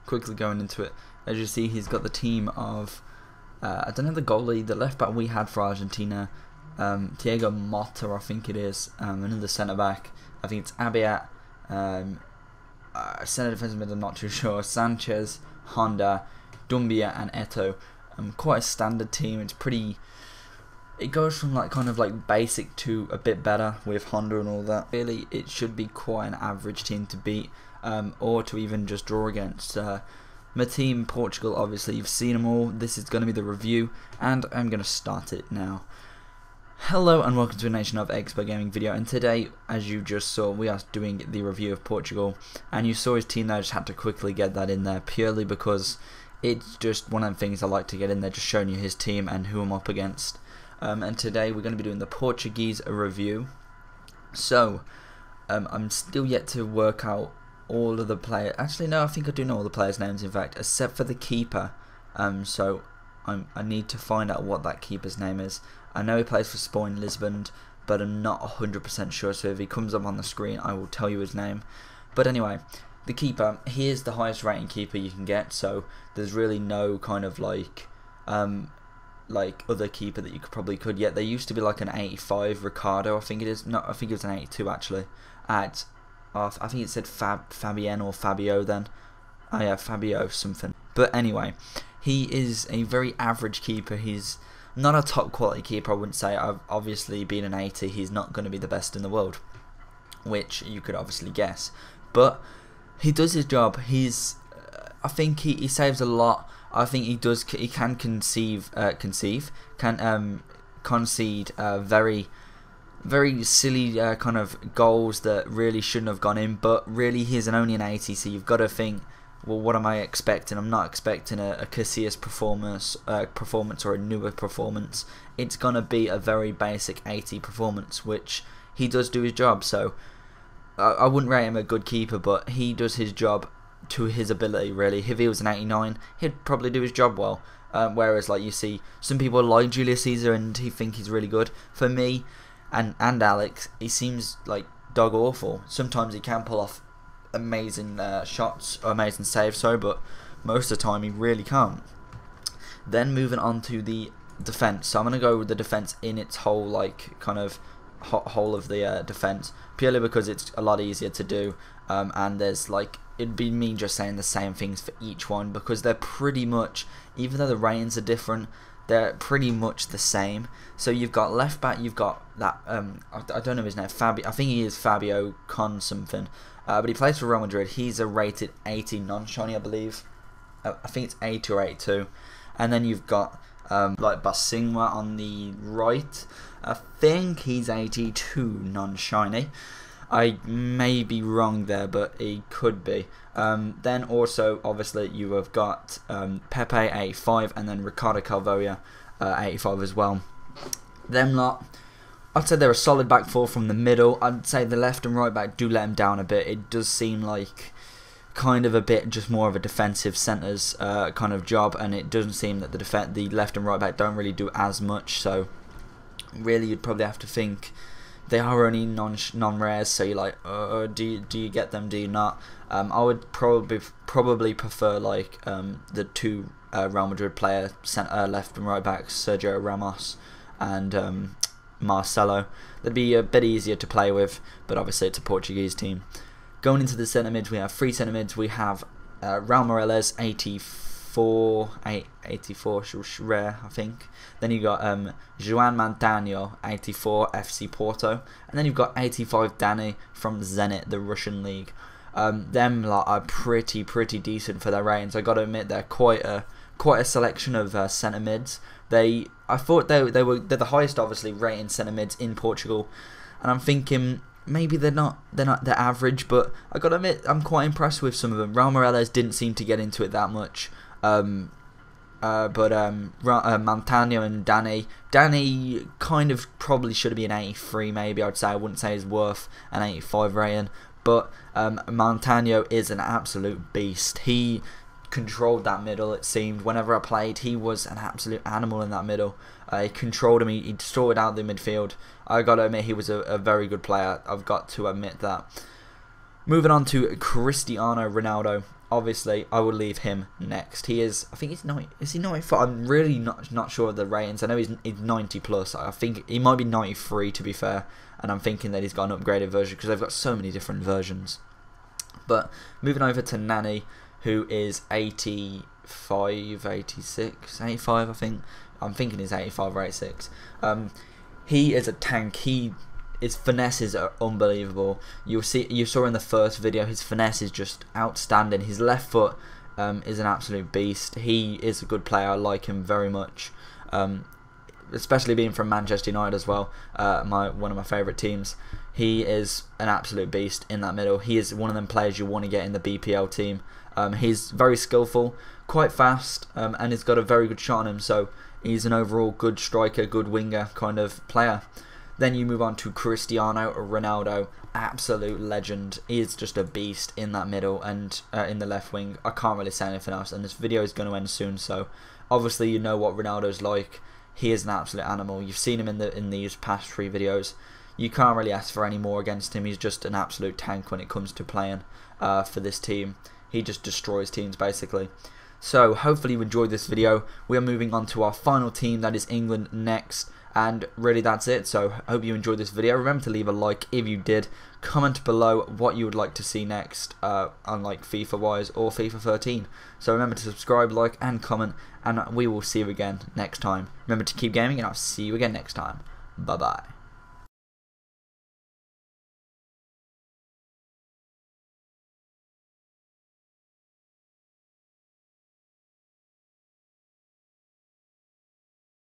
quickly going into it. As you see, he's got the team of I don't know the goalie, the left back we had for Argentina, Thiago Motta, I think it is, another centre back. I think it's Abiat. Centre defensive mid, I'm not too sure. Sanchez, Honda, Dumbia, and Eto. Quite a standard team. It's pretty. It goes from like kind of like basic to a bit better with Honda and all that. Really, it should be quite an average team to beat, or to even just draw against. My team, Portugal, obviously you've seen them all. This is going to be the review, and I'm going to start it now. Hello and welcome to a Nation of Expert Gaming video, and today, as you just saw, we are doing the review of Portugal, and you saw his team there. I just had to quickly get that in there purely because it's just one of the things I like to get in there, just showing you his team and who I'm up against. And today we're going to be doing the Portuguese review. So I'm still yet to work out all of the players. Actually no, I think I do know all the players' names in fact, except for the keeper. So I need to find out what that keeper's name is. I know he plays for Sporting Lisbon, but I'm not 100% sure, so if he comes up on the screen I will tell you his name. But anyway, the keeper, he is the highest rating keeper you can get, so there's really no kind of like other keeper that you could get. There used to be like an 85 Ricardo, I think it is. No, I think it was an 82 actually. At I think it said Fabien or Fabio then. Oh yeah, Fabio something. But anyway, he is a very average keeper. He's not a top quality keeper, I wouldn't say. Obviously, being an 80, he's not going to be the best in the world, which you could obviously guess. But he does his job. I think he saves a lot. I think he can concede very silly kind of goals that really shouldn't have gone in, but really he's only an 80, so you've got to think, well, what am I expecting? I'm not expecting a Casillas performance or a newer performance. It's gonna be a very basic 80 performance, which he does do his job. So I wouldn't rate him a good keeper, but he does his job to his ability really. If he was an 89, he'd probably do his job well. Whereas like you see some people like Julius Caesar and he think he's really good. For me and Alex, he seems like dog awful. Sometimes he can pull off amazing shots or amazing saves, but most of the time he really can't. Then moving on to the defense, so I'm gonna go with the defense in its whole, like kind of whole of the defense, purely because it's a lot easier to do, and there's like, it'd be me just saying the same things for each one because they're pretty much, even though the ratings are different, they're pretty much the same. So you've got left back, you've got that I don't know his name, I think he is Fabio Con something, but he plays for Real Madrid. He's a rated 80 non-shiny, I believe. I think it's 80 or 82. And then you've got like Basingwa on the right. I think he's 82 non-shiny. I may be wrong there, but he could be. Then also, obviously, you have got Pepe 85, and then Ricardo Calvoia 85 as well. Them lot, I'd say they're a solid back four from the middle. I'd say the left and right back do let him down a bit. It does seem like kind of a bit just more of a defensive centres kind of job, and it doesn't seem that the left and right back don't really do as much. So really, you'd probably have to think they are only non-rares. So you're like, do you get them? Do you not? I would probably prefer like the two Real Madrid player left and right backs, Sergio Ramos and Marcelo. That'd be a bit easier to play with, but obviously it's a Portuguese team. Going into the centre mids, we have three centre mids. We have Raul Morales 84 rare, I think. Then you got João Montano 84 FC Porto, and then you've got 85 Dani from Zenit, the Russian league. Them lot are pretty decent for their ratings. I got to admit, they're quite a selection of centre mids. I thought they're the highest, obviously, rating centre mids in Portugal, and I'm thinking maybe they're average, but I got to admit I'm quite impressed with some of them. Raul Morales didn't seem to get into it that much, but Montano and Dani kind of probably should have been 83 maybe. I'd say I wouldn't say he's worth an 85 rating, but Montano is an absolute beast. He controlled that middle, it seemed. Whenever I played, he was an absolute animal in that middle. He controlled him, he sorted out the midfield. I got to admit, he was a very good player. I've got to admit that. Moving on to Cristiano Ronaldo. obviously I will leave him next. He is, I think he's 90, is he 94? I'm really not sure of the ratings. I know he's 90 plus. I think he might be 93 to be fair, and I'm thinking that he's got an upgraded version because they've got so many different versions. But moving over to Nani, who is 85, 86, 85 I think. I'm thinking he's 85 or 86. He is a tank. His finesses are unbelievable. You saw in the first video, his finesse is just outstanding. His left foot is an absolute beast. He is a good player. I like him very much, especially being from Manchester United as well. One of my favourite teams. He is an absolute beast in that middle. He is one of them players you want to get in the BPL team. He's very skillful, quite fast, and he's got a very good shot on him. So he's an overall good striker, good winger kind of player. Then you move on to Cristiano Ronaldo, absolute legend. He is just a beast in that middle and in the left wing. I can't really say anything else, and this video is going to end soon, so obviously you know what Ronaldo's like. He is an absolute animal. You've seen him in these past 3 videos. You can't really ask for any more against him. He's just an absolute tank when it comes to playing for this team. He just destroys teams basically. So hopefully you enjoyed this video. We are moving on to our final team, that is England next. And really that's it. So I hope you enjoyed this video. Remember to leave a like if you did. Comment below what you would like to see next on like FIFA wise or FIFA 13. So remember to subscribe, like and comment, and we will see you again next time. Remember to keep gaming, and I'll see you again next time. Bye bye.